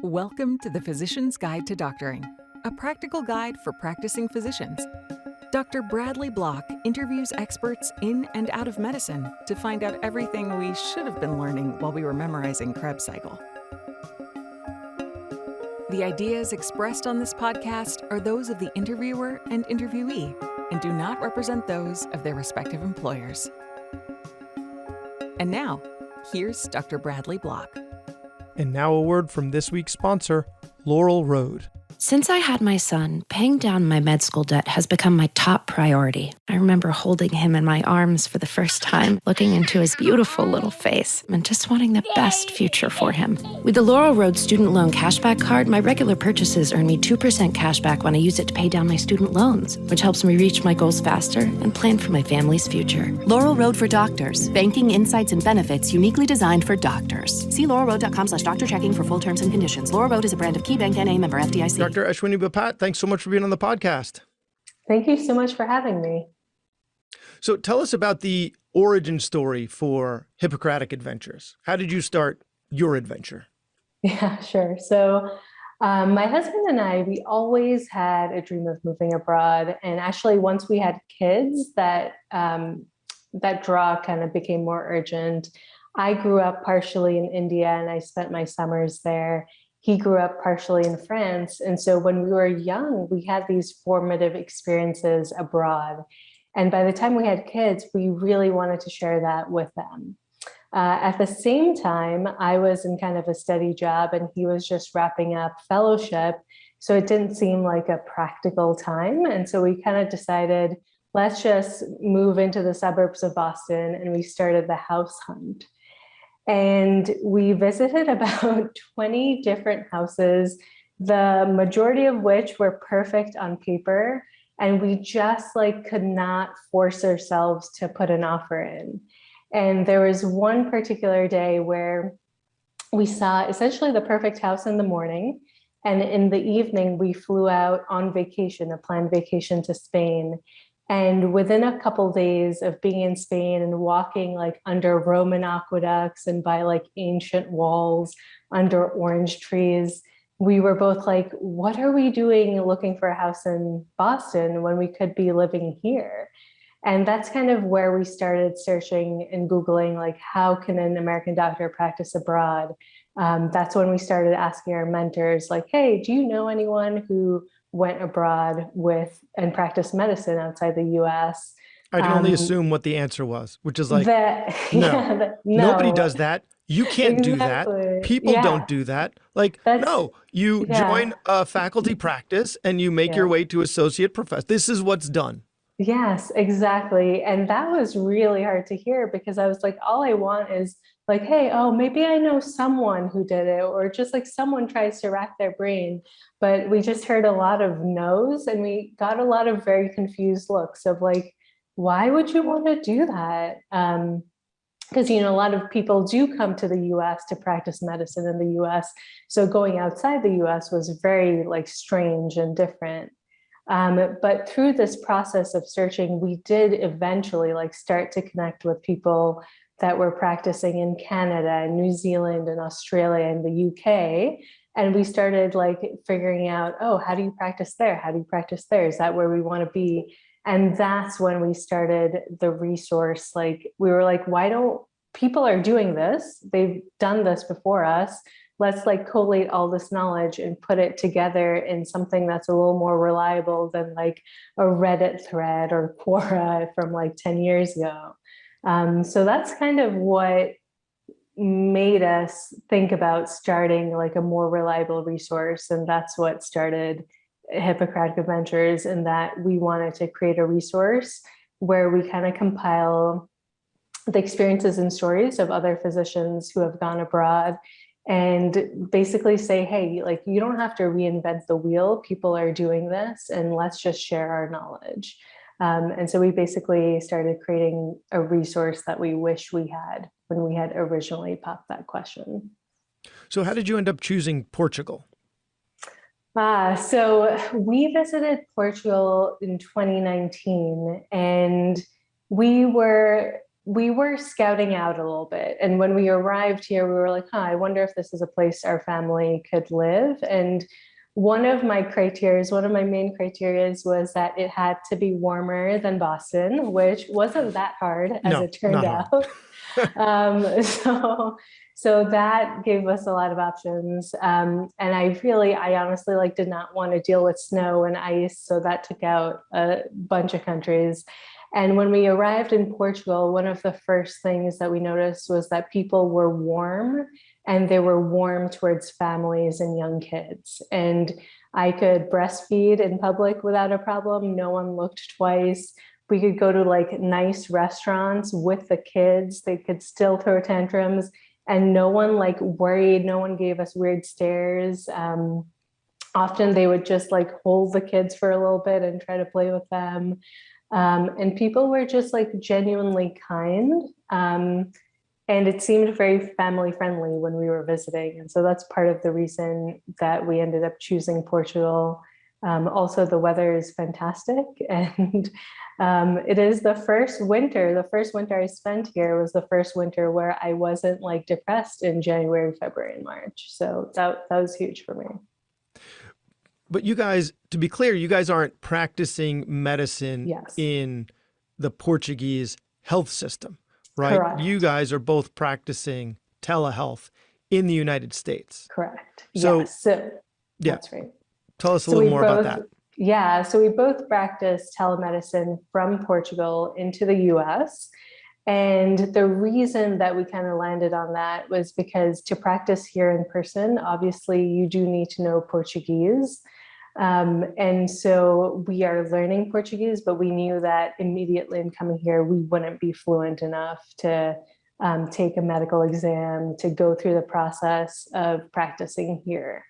Welcome to the Physician's Guide to Doctoring, a practical guide for practicing physicians. Dr. Bradley Block interviews experts in and out of medicine to find out everything we should have been learning while we were memorizing Kreb cycle. The ideas expressed on this podcast are those of the interviewer and interviewee and do not represent those of their respective employers. And now, here's Dr. Bradley Block. And now a word from this week's sponsor, Laurel Road. Since I had my son, paying down my med school debt has become my top priority. I remember holding him in my arms for the first time, looking into his beautiful little face, and just wanting the best future for him. With the Laurel Road Student Loan Cashback Card, my regular purchases earn me 2% cashback when I use it to pay down my student loans, which helps me reach my goals faster and plan for my family's future. Laurel Road for Doctors. Banking, insights, and benefits uniquely designed for doctors. See laurelroad.com/doctor-checking for full terms and conditions. Laurel Road is a brand of KeyBank N.A. member FDIC. Dr. Ashwini Bapat, thanks so much for being on the podcast. Thank you so much for having me. So tell us about the origin story for Hippocratic Adventures. How did you start your adventure? Yeah, sure. So my husband and I, we always had a dream of moving abroad. And actually, once we had kids, that draw kind of became more urgent. I grew up partially in India and I spent my summers there. He grew up partially in France. And so when we were young, we had these formative experiences abroad. And by the time we had kids, we really wanted to share that with them. At the same time, I was in kind of a steady job and he was just wrapping up fellowship. So it didn't seem like a practical time. And so we kind of decided, let's just move into the suburbs of Boston, and we started the house hunt. And we visited about 20 different houses, the majority of which were perfect on paper. And we just could not force ourselves to put an offer in. And there was one particular day where we saw essentially the perfect house in the morning. And in the evening, we flew out on vacation, a planned vacation to Spain. And within a couple of days of being in Spain and walking under Roman aqueducts and by ancient walls under orange trees, we were both like, what are we doing looking for a house in Boston when we could be living here? And that's kind of where we started searching and Googling, how can an American doctor practice abroad? That's when we started asking our mentors, hey, do you know anyone who went abroad and practiced medicine outside the US? I can only assume what the answer was, which is no, nobody does that. You can't do that. People don't do that. You join a faculty practice and you make your way to associate professor. This is what's done. Yes, exactly. And that was really hard to hear because I was like, all I want is hey, maybe I know someone who did it, or just someone tries to rack their brain. But we just heard a lot of no's and we got a lot of very confused looks of why would you want to do that? Because, a lot of people do come to the US to practice medicine in the US. So going outside the US was very strange and different. But through this process of searching, we did eventually start to connect with people that were practicing in Canada and New Zealand and Australia and the UK. And we started figuring out, how do you practice there? How do you practice there? Is that where we want to be? And that's when we started the resource. We were why don't people are doing this? They've done this before us. Let's collate all this knowledge and put it together in something that's a little more reliable than a Reddit thread or Quora from 10 years ago. So that's kind of what made us think about starting a more reliable resource. And that's what started Hippocratic Adventures, in that we wanted to create a resource where we kind of compile the experiences and stories of other physicians who have gone abroad and basically say, hey, you don't have to reinvent the wheel. People are doing this, and let's just share our knowledge. And so we basically started creating a resource that we wish we had when we had originally popped that question. So how did you end up choosing Portugal? So we visited Portugal in 2019, and we were we were scouting out a little bit. And when we arrived here, we were like, I wonder if this is a place our family could live. And one of my main criteria was that it had to be warmer than Boston, which wasn't that hard as it turned out. So that gave us a lot of options. And I honestly did not want to deal with snow and ice. So that took out a bunch of countries. And when we arrived in Portugal, one of the first things that we noticed was that people were warm, and they were warm towards families and young kids. And I could breastfeed in public without a problem. No one looked twice. We could go to nice restaurants with the kids. They could still throw tantrums, and no one worried. No one gave us weird stares. Often they would just hold the kids for a little bit and try to play with them. And people were just genuinely kind. And it seemed very family friendly when we were visiting. And so that's part of the reason that we ended up choosing Portugal. Also, the weather is fantastic. And it is the first winter I spent here was the first winter where I wasn't depressed in January, February, and March. So that was huge for me. But you guys, to be clear, you guys aren't practicing medicine in the Portuguese health system, right? Correct. You guys are both practicing telehealth in the United States. Correct. So, yes. So that's right. Tell us a little more about that. Yeah. So we both practice telemedicine from Portugal into the US. And the reason that we kind of landed on that was because to practice here in person, obviously you do need to know Portuguese. And so we are learning Portuguese, but we knew that immediately in coming here, we wouldn't be fluent enough to take a medical exam, to go through the process of practicing here.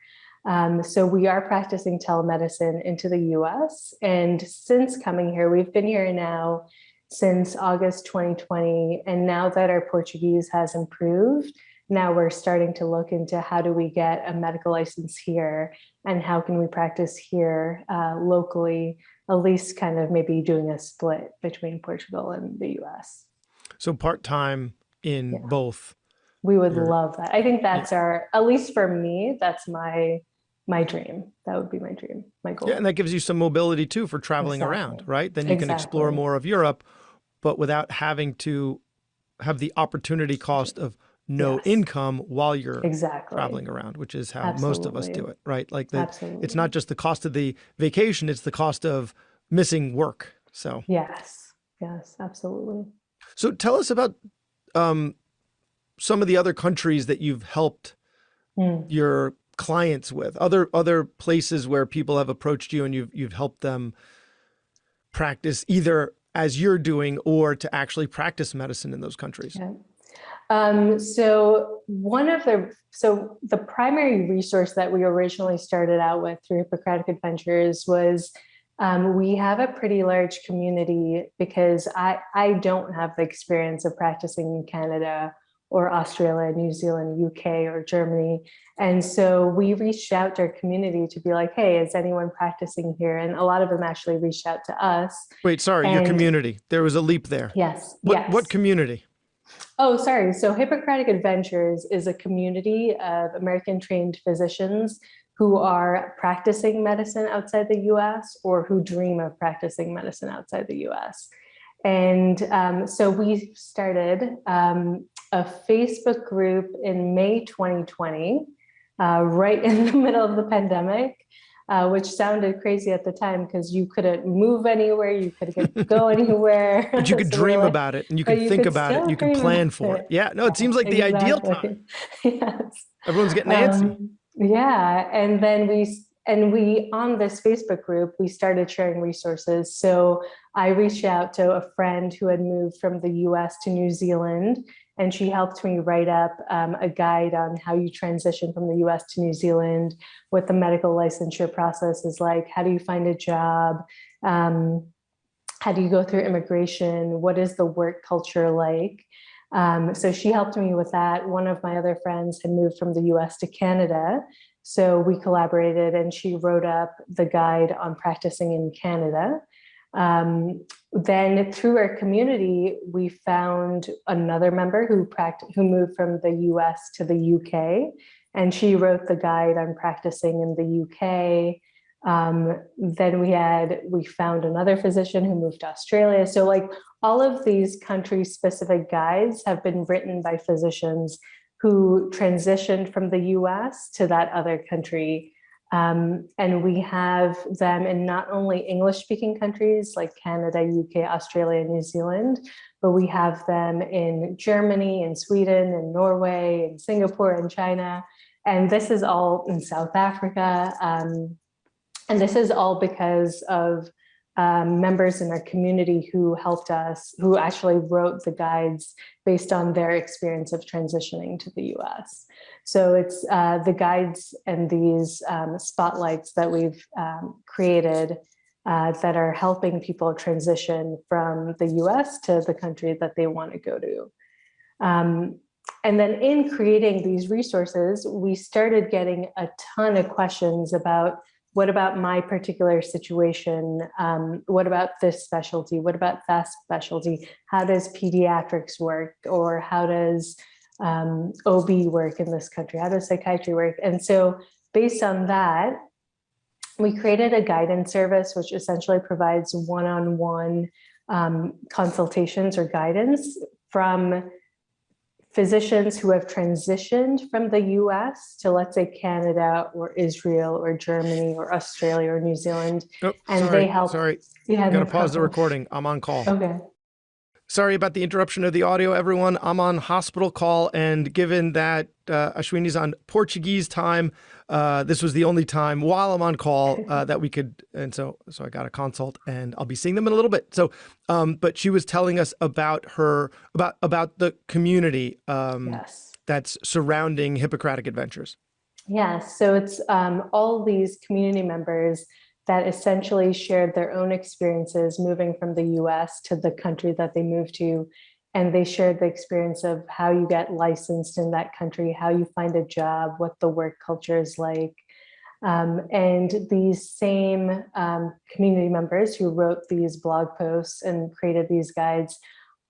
So we are practicing telemedicine into the US. And since coming here, we've been here now since August 2020. And now that our Portuguese has improved, now we're starting to look into how do we get a medical license here and how can we practice here locally, at least kind of maybe doing a split between Portugal and the US. So part-time in both. We would love that. I think that's at least for me, that's my dream. That would be my dream, my goal. Yeah, and that gives you some mobility too for traveling around, right? Then you can explore more of Europe, but without having to have the opportunity cost of no income while you're traveling around, which is how most of us do it, right? It's not just the cost of the vacation, it's the cost of missing work. So yes, absolutely. So tell us about some of the other countries that you've helped your clients with, other places where people have approached you and you've helped them practice either as you're doing or to actually practice medicine in those countries. Yeah. So the primary resource that we originally started out with through Hippocratic Adventures was we have a pretty large community because I don't have the experience of practicing in Canada or Australia, New Zealand, UK, or Germany. And so we reached out to our community to be like, hey, is anyone practicing here? And a lot of them actually reached out to us. Wait, sorry, your community. There was a leap there. Yes. What community? Oh, sorry. So Hippocratic Adventures is a community of American-trained physicians who are practicing medicine outside the US or who dream of practicing medicine outside the US. And so we started a Facebook group in May 2020, right in the middle of the pandemic, which sounded crazy at the time because you couldn't move anywhere, you couldn't go anywhere. But you could dream about it and you could think about it, you could plan for it. Yeah, no, it seems like the ideal time. Yes. Everyone's getting antsy. Yeah, and then we on this Facebook group, we started sharing resources. So I reached out to a friend who had moved from the US to New Zealand, and she helped me write up a guide on how you transition from the US to New Zealand, what the medical licensure process is like, how do you find a job, how do you go through immigration, what is the work culture like? So she helped me with that. One of my other friends had moved from the US to Canada. So we collaborated and she wrote up the guide on practicing in Canada. Then through our community, we found another member who moved from the US to the UK, and she wrote the guide on practicing in the UK. Then we found another physician who moved to Australia. So like all of these country specific guides have been written by physicians who transitioned from the US to that other country. And we have them in not only English speaking countries like Canada, UK, Australia, New Zealand, but we have them in Germany and Sweden and Norway and Singapore and China. And this is all in South Africa. And this is all because of members in our community who helped us, who actually wrote the guides based on their experience of transitioning to the US. So it's the guides and these spotlights that we've created that are helping people transition from the US to the country that they want to go to. And then in creating these resources, we started getting a ton of questions about, what about my particular situation? What about this specialty? What about that specialty? How does pediatrics work? Or how does OB work in this country? How does psychiatry work? And so based on that, we created a guidance service, which essentially provides one-on-one consultations or guidance from physicians who have transitioned from the US to, let's say, Canada or Israel or Germany or Australia or New Zealand. Oh, and sorry, they help. Sorry, Yeah, I'm going to pause the recording. I'm on call. Okay. Sorry about the interruption of the audio, everyone. I'm on hospital call, and given that Ashwini's on Portuguese time, this was the only time while I'm on call that we could, and so I got a consult, and I'll be seeing them in a little bit. So, but she was telling us about about the community Yes. that's surrounding Hippocratic Adventures. Yes. So it's all these community members that essentially shared their own experiences moving from the US to the country that they moved to. And they shared the experience of how you get licensed in that country, how you find a job, what the work culture is like. And these same community members who wrote these blog posts and created these guides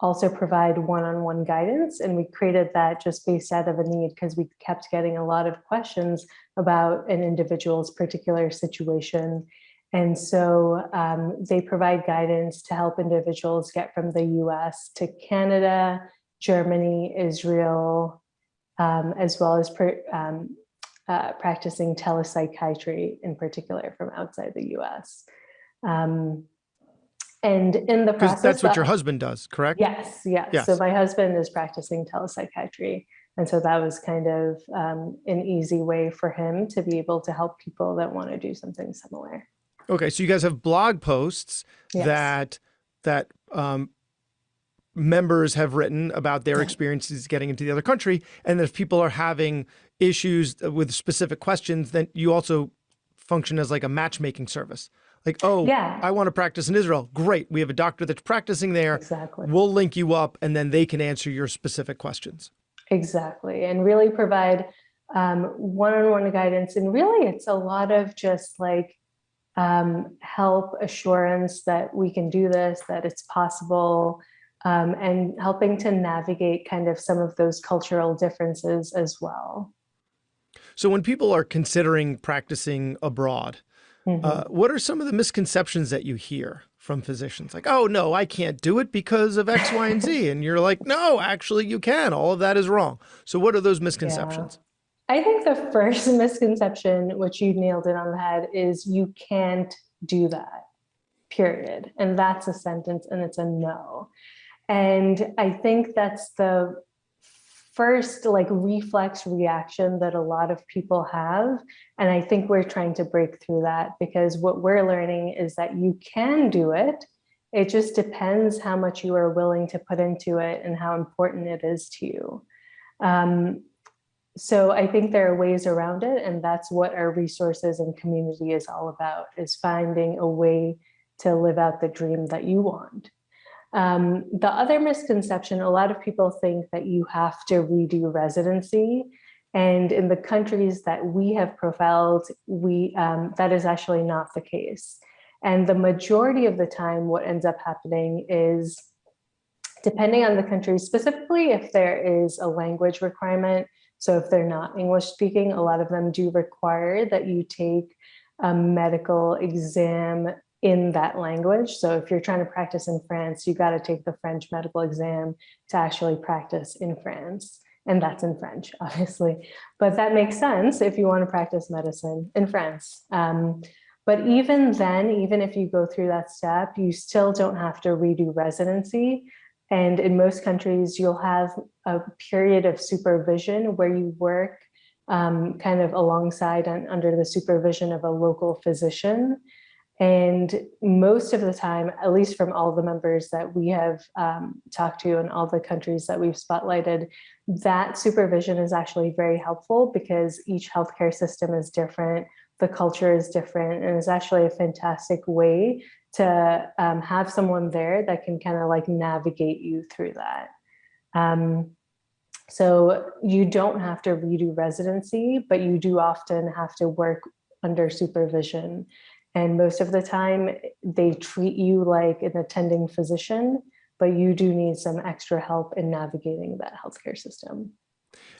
also provide one-on-one guidance. And we created that just based out of a need because we kept getting a lot of questions about an individual's particular situation. And so they provide guidance to help individuals get from the US to Canada, Germany, Israel, as well as practicing telepsychiatry in particular from outside the US. And in the process— that's what your husband does, correct? Yes. So my husband is practicing telepsychiatry. And so that was kind of an easy way for him to be able to help people that want to do something similar. Okay, so you guys have blog posts that members have written about their experiences getting into the other country, and if people are having issues with specific questions, then you also function as like a matchmaking service. Like, I want to practice in Israel. Great, we have a doctor that's practicing there. Exactly. We'll link you up, and then they can answer your specific questions. Exactly, and really provide one-on-one guidance. And really, it's a lot of just like help, assurance that we can do this, that it's possible, and helping to navigate kind of some of those cultural differences as well. So when people are considering practicing abroad, what are some of the misconceptions that you hear from physicians? Like, oh, no, I can't do it because of X, Y, and Z. And you're like, no, actually you can. All of that is wrong. So what are those misconceptions? I think the first misconception, which you nailed it on the head, is you can't do that, period. And that's a sentence, and it's a no. And I think that's the first like reflex reaction that a lot of people have. And I think we're trying to break through that, because what we're learning is that you can do it. It just depends how much you are willing to put into it and how important it is to you. So I think there are ways around it, and that's what our resources and community is all about, is finding a way to live out the dream that you want. The other misconception, a lot of people think that you have to redo residency. And in the countries that we have profiled, that is actually not the case. And the majority of the time, what ends up happening is, depending on the country, specifically if there is a language requirement, so if they're not English speaking, a lot of them do require that you take a medical exam in that language. So if you're trying to practice in France, you got to take the French medical exam to actually practice in France. And that's in French, obviously. But that makes sense if you want to practice medicine in France. But even then, even if you go through that step, you still don't have to redo residency. And in most countries, you'll have a period of supervision where you work kind of alongside and under the supervision of a local physician. And most of the time, at least from all the members that we have talked to in all the countries that we've spotlighted, that supervision is actually very helpful because each healthcare system is different, the culture is different, and it's actually a fantastic way to have someone there that can kind of like navigate you through that. So you don't have to redo residency, but you do often have to work under supervision. And most of the time they treat you like an attending physician, but you do need some extra help in navigating that healthcare system.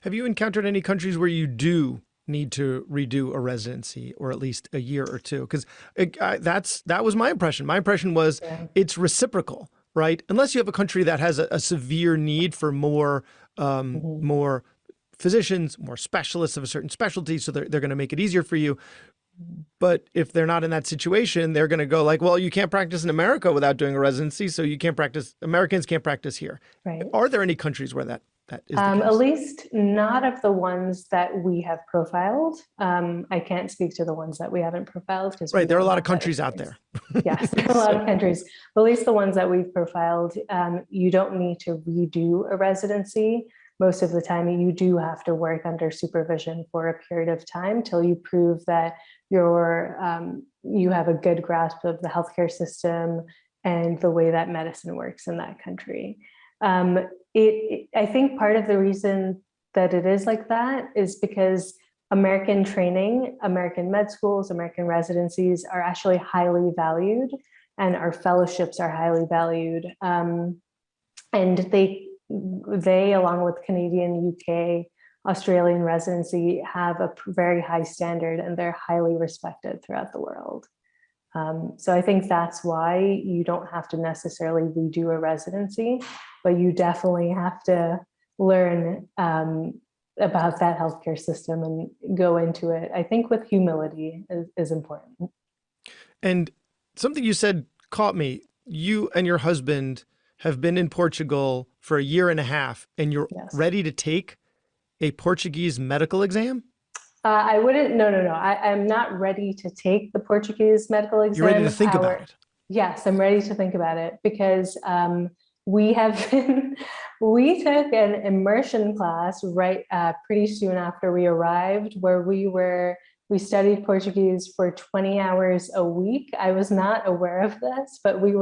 Have you encountered any countries where you do need to redo a residency, or at least a year or two? Because that was my impression. My impression was it's reciprocal, right? Unless you have a country that has a severe need for more more physicians, more specialists of a certain specialty, so they're going to make it easier for you. But if they're not in that situation, they're going to go like, well, you can't practice in America without doing a residency, so you can't practice, Americans can't practice here. Right. Are there any countries where that is the case? At least not of the ones that we have profiled. I can't speak to the ones that we haven't profiled. Because there are a lot of countries out there. Yes, there are a lot of countries. But at least the ones that we've profiled, you don't need to redo a residency. Most of the time, you do have to work under supervision for a period of time till you prove that you have a good grasp of the healthcare system and the way that medicine works in that country. I think part of the reason that it is like that is because American training, American med schools, American residencies are actually highly valued, and our fellowships are highly valued. And they, along with Canadian, UK, Australian residency, have a very high standard, and they're highly respected throughout the world. So I think that's why you don't have to necessarily redo a residency, but you definitely have to learn about that healthcare system and go into it. I think with humility is important. And something you said caught me. You and your husband have been in Portugal for a year and a half, and you're ready to take a Portuguese medical exam? I wouldn't, no. I'm not ready to take the Portuguese medical exam. You're ready to think about it? Yes, I'm ready to think about it because we took an immersion class pretty soon after we arrived, where we studied Portuguese for 20 hours a week. I was not aware of this, but we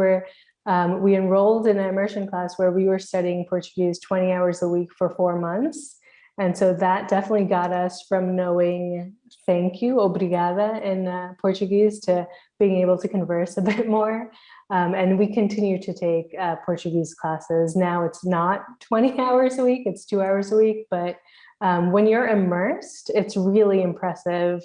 enrolled in an immersion class where we were studying Portuguese 20 hours a week for 4 months. And so that definitely got us from knowing thank you, obrigada, in Portuguese to being able to converse a bit more. And we continue to take Portuguese classes. Now it's not 20 hours a week, it's 2 hours a week. But when you're immersed, it's really impressive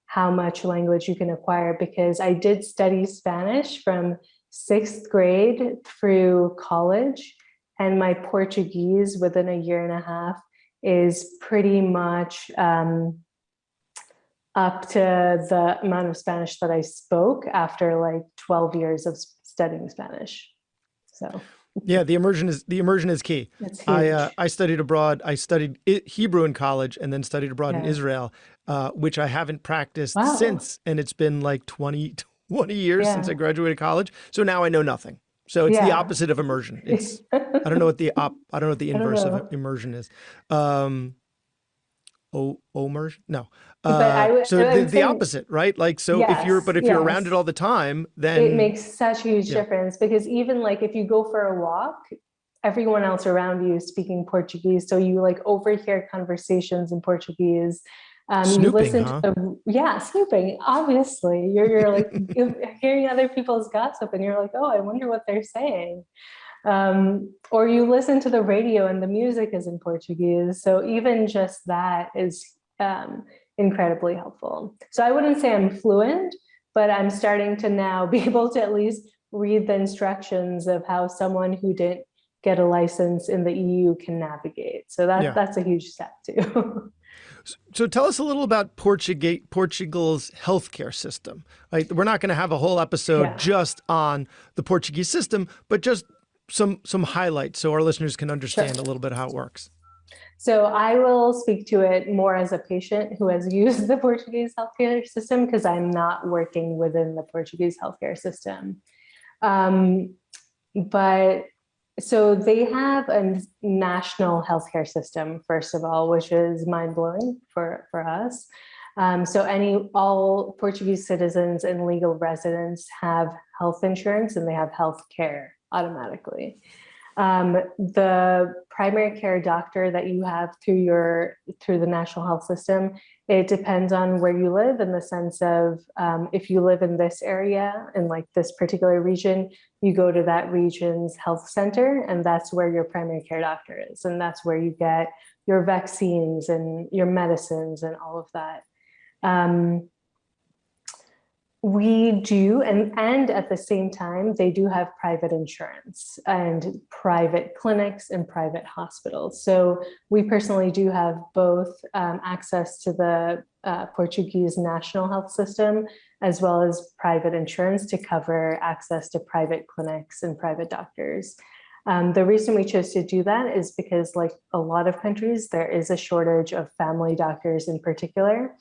how much language you can acquire, because I did study Spanish from 6th grade through college, and my Portuguese within a year and a half is pretty much up to the amount of Spanish that I spoke after like 12 years of studying Spanish. So yeah, the immersion is key. It's huge. I studied abroad. I studied Hebrew in college and then studied abroad in Israel, which I haven't practiced since. And it's been like 20 years since I graduated college. So now I know nothing. So it's the opposite of immersion. It's I don't know what the inverse of immersion is. Immersion? No. The opposite, right? Like, so if you're around it all the time, then it makes such a huge difference, because even like if you go for a walk, everyone else around you is speaking Portuguese. So you like overhear conversations in Portuguese. Snooping, you listen huh? to snooping. Obviously, you're like you're hearing other people's gossip, and you're like, oh, I wonder what they're saying. Or you listen to the radio, and the music is in Portuguese. So even just that is incredibly helpful. So I wouldn't say I'm fluent, but I'm starting to now be able to at least read the instructions of how someone who didn't get a license in the EU can navigate. So that's a huge step too. So tell us a little about Portugal's healthcare system. Right? We're not going to have a whole episode just on the Portuguese system, but just some highlights so our listeners can understand a little bit how it works. So I will speak to it more as a patient who has used the Portuguese healthcare system, because I'm not working within the Portuguese healthcare system. But so they have a national healthcare system, first of all, which is mind-blowing for us. So all Portuguese citizens and legal residents have health insurance, and they have health care automatically. The primary care doctor that you have through the national health system, it depends on where you live, in the sense of if you live in this area, in like this particular region, you go to that region's health center, and that's where your primary care doctor is. And that's where you get your vaccines and your medicines and all of that. We do, and at the same time, they do have private insurance and private clinics and private hospitals. So we personally do have both access to the Portuguese national health system, as well as private insurance to cover access to private clinics and private doctors. The reason we chose to do that is because, like a lot of countries, there is a shortage of family doctors in particular.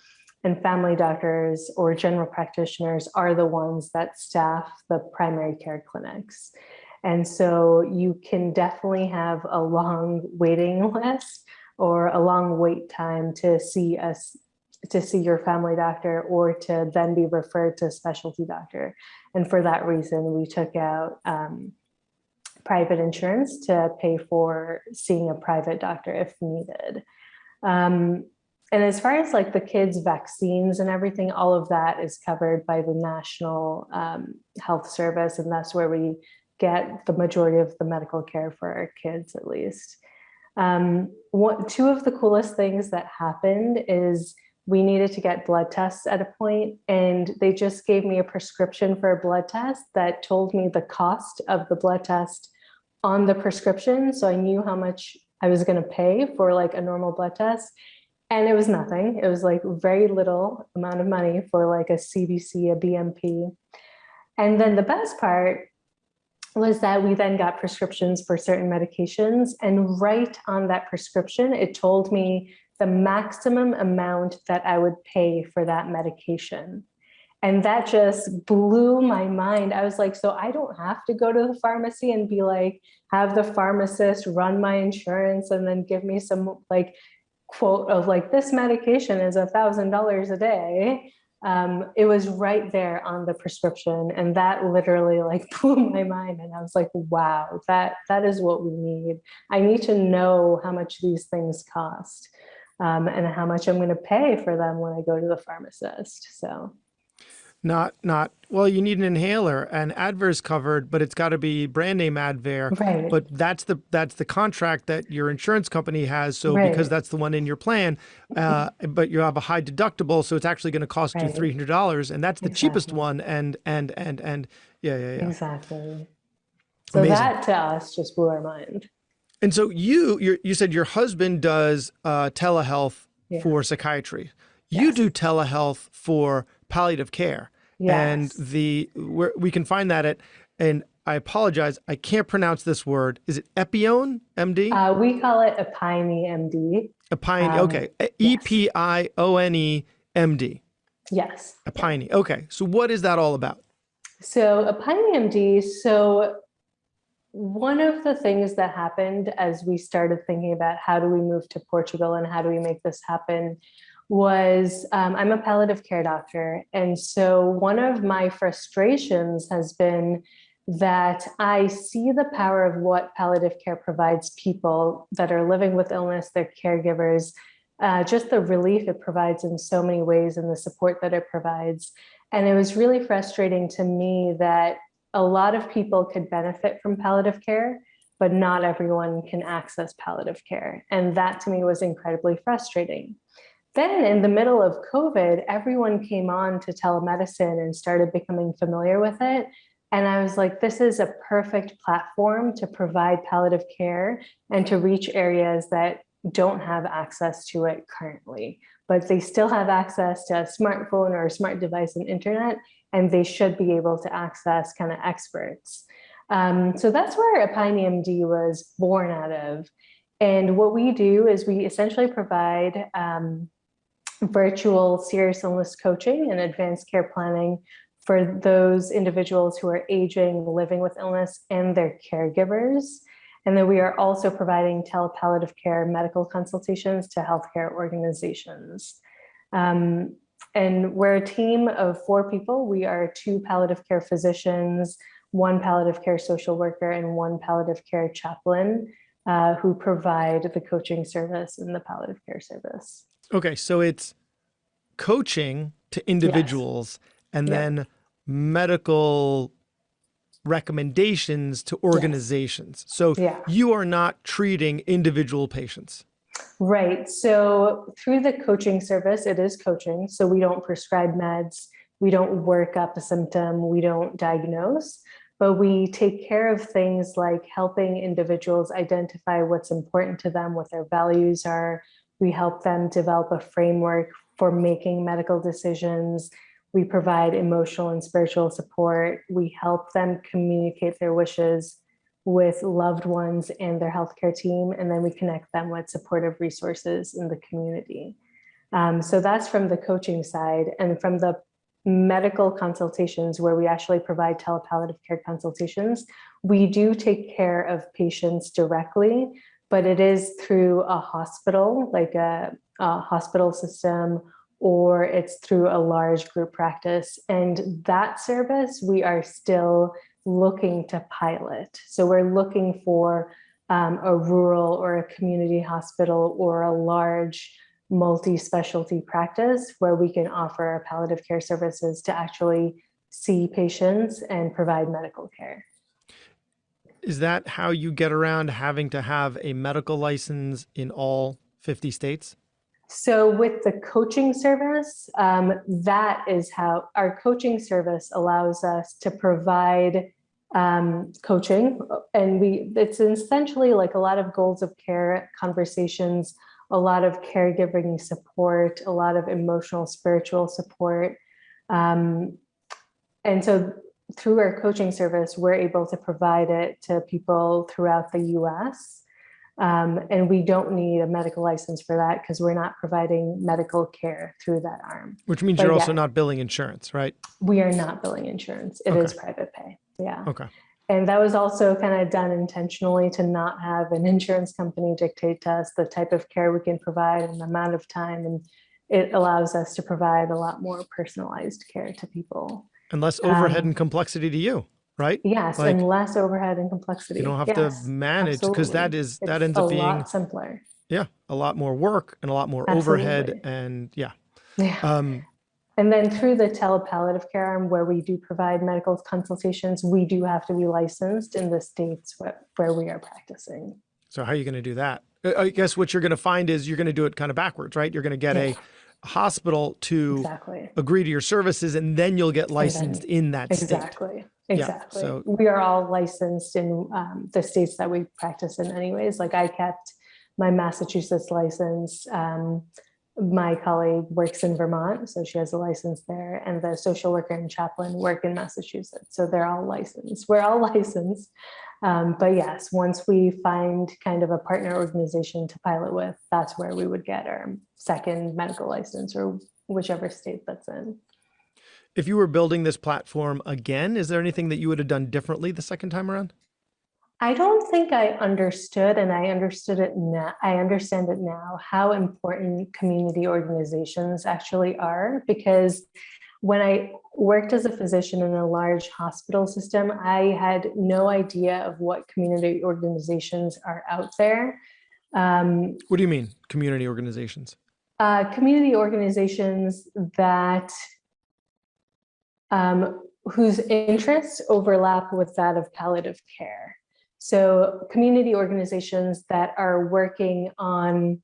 And family doctors or general practitioners are the ones that staff the primary care clinics. And so you can definitely have a long waiting list or a long wait time to see your family doctor, or to then be referred to a specialty doctor. And for that reason, we took out private insurance to pay for seeing a private doctor if needed. And as far as like the kids' vaccines and everything, all of that is covered by the National Health Service. And that's where we get the majority of the medical care for our kids, at least. Two of the coolest things that happened is we needed to get blood tests at a point, and they just gave me a prescription for a blood test that told me the cost of the blood test on the prescription. So I knew how much I was going to pay for like a normal blood test. And it was nothing. It was like very little amount of money for like a CBC, a BMP. And then the best part was that we then got prescriptions for certain medications. And right on that prescription, it told me the maximum amount that I would pay for that medication. And that just blew my mind. I was like, so I don't have to go to the pharmacy and be like, have the pharmacist run my insurance and then give me some like quote of like, this medication is $1,000 a day. It was right there on the prescription. And that literally like blew my mind. And I was like, wow, that is what we need. I need to know how much these things cost and how much I'm going to pay for them when I go to the pharmacist. So well, you need an inhaler, and Advair's covered, but it's got to be brand name Advair. Right. But that's the contract that your insurance company has. So Right. because that's the one in your plan, but you have a high deductible, so it's actually going to cost you $300, and that's the cheapest one. And yeah. Exactly. So Amazing. that to us just blew our mind. And so you said your husband does telehealth for psychiatry. You do telehealth for palliative care. Yes. And we can find that at, and I apologize, I can't pronounce this word. Is it Epione MD? We call it Epione MD. Epione, okay. EpioneMD. Yes. Epione. Okay. So what is that all about? So Epione MD, so one of the things that happened as we started thinking about how do we move to Portugal and how do we make this happen was I'm a palliative care doctor. And so one of my frustrations has been that I see the power of what palliative care provides people that are living with illness, their caregivers, just the relief it provides in so many ways and the support that it provides. And it was really frustrating to me that a lot of people could benefit from palliative care, but not everyone can access palliative care. And that to me was incredibly frustrating. Then in the middle of COVID, everyone came on to telemedicine and started becoming familiar with it. And I was like, this is a perfect platform to provide palliative care and to reach areas that don't have access to it currently, but they still have access to a smartphone or a smart device and internet, and they should be able to access kind of experts. So that's where Epione MD was born out of. And what we do is we essentially provide virtual serious illness coaching and advanced care planning for those individuals who are aging, living with illness, and their caregivers. And then we are also providing telepalliative care medical consultations to healthcare organizations. And we're a team of 4 people. We are 2 palliative care physicians, 1 palliative care social worker, and 1 palliative care chaplain who provide the coaching service and the palliative care service. Okay, so it's coaching to individuals, yes, and then medical recommendations to organizations. Yes. So you are not treating individual patients. Right. So through the coaching service, it is coaching. So we don't prescribe meds. We don't work up a symptom. We don't diagnose, but we take care of things like helping individuals identify what's important to them, what their values are. We help them develop a framework for making medical decisions. We provide emotional and spiritual support. We help them communicate their wishes with loved ones and their healthcare team, and then we connect them with supportive resources in the community. So that's from the coaching side. And from the medical consultations, where we actually provide telepalliative care consultations, we do take care of patients directly, but it is through a hospital, like a hospital system, or it's through a large group practice. And that service, we are still looking to pilot. So we're looking for a rural or a community hospital or a large multi-specialty practice where we can offer our palliative care services to actually see patients and provide medical care. Is that how you get around having to have a medical license in all 50 states? So with the coaching service, that is how our coaching service allows us to provide coaching. And it's essentially like a lot of goals of care conversations, a lot of caregiving support, a lot of emotional, spiritual support. And so through our coaching service, we're able to provide it to people throughout the US. And we don't need a medical license for that because we're not providing medical care through that arm. Which means you're also not billing insurance, right? We are not billing insurance. It is private pay. Yeah. Okay. And that was also kind of done intentionally to not have an insurance company dictate to us the type of care we can provide and the amount of time. And it allows us to provide a lot more personalized care to people. And less overhead and complexity to you, right? Yes, and less overhead and complexity. You don't have to manage, because that ends up being a lot simpler. Yeah, a lot more work and a lot more overhead, and And then through the telepalliative care arm, where we do provide medical consultations, we do have to be licensed in the states where we are practicing. So how are you going to do that? I guess what you're going to find is you're going to do it kind of backwards, right? You're going to get a hospital to agree to your services, and then you'll get licensed in that state. Exactly. Yeah, so we are all licensed in the states that we practice in anyways. Like I kept my Massachusetts license. My colleague works in Vermont, so she has a license there, and the social worker and chaplain work in Massachusetts. So they're all licensed. We're all licensed. But yes, once we find kind of a partner organization to pilot with, that's where we would get our second medical license, or whichever state that's in. If you were building this platform again, is there anything that you would have done differently the second time around? I don't think I understood, and I understood it now. I understand it now, how important community organizations actually are, because when I worked as a physician in a large hospital system, I had no idea of what community organizations are out there. What do you mean, community organizations? community organizations that whose interests overlap with that of palliative care. So community organizations that are working on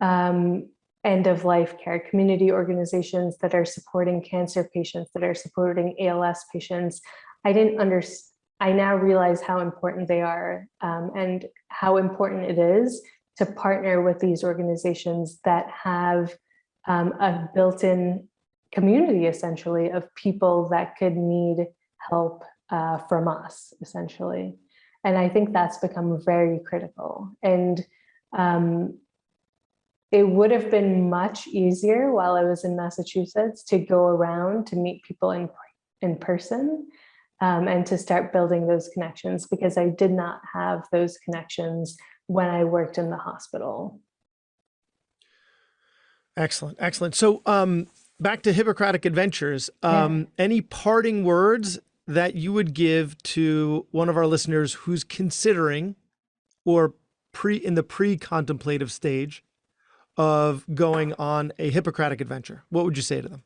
end-of-life care, community organizations that are supporting cancer patients, that are supporting ALS patients. I now realize how important they are, and how important it is to partner with these organizations that have a built-in community, essentially, of people that could need help from us, essentially. And I think that's become very critical. And it would have been much easier while I was in Massachusetts to go around to meet people in person, and to start building those connections, because I did not have those connections when I worked in the hospital. Excellent. Excellent. So back to Hippocratic Adventures, any parting words that you would give to one of our listeners who's considering or in the pre-contemplative stage of going on a Hippocratic adventure? What would you say to them?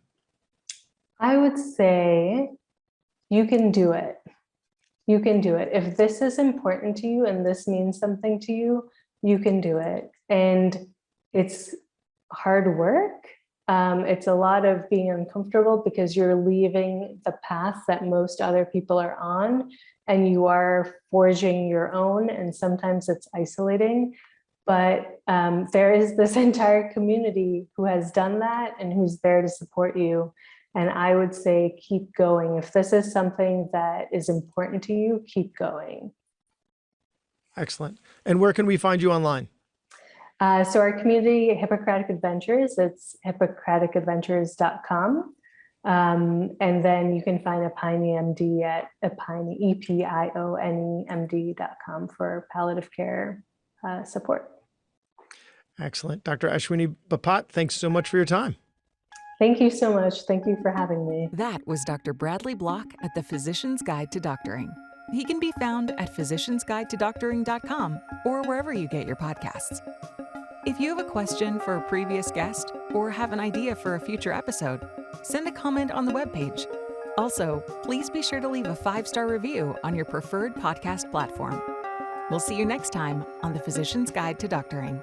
I would say, you can do it. You can do it. If this is important to you and this means something to you, you can do it. And it's hard work. It's a lot of being uncomfortable because you're leaving the path that most other people are on, and you are forging your own, and sometimes it's isolating. But there is this entire community who has done that and who's there to support you. And I would say, keep going. If this is something that is important to you, keep going. Excellent. And where can we find you online? So our community, Hippocratic Adventures, it's hippocraticadventures.com. And then you can find Epione MD at EpioneMD.com for palliative care support. Excellent. Dr. Ashwini Bapat, thanks so much for your time. Thank you so much. Thank you for having me. That was Dr. Bradley Block at the Physician's Guide to Doctoring. He can be found at physiciansguidetodoctoring.com or wherever you get your podcasts. If you have a question for a previous guest or have an idea for a future episode, send a comment on the webpage. Also, please be sure to leave a 5-star review on your preferred podcast platform. We'll see you next time on the Physician's Guide to Doctoring.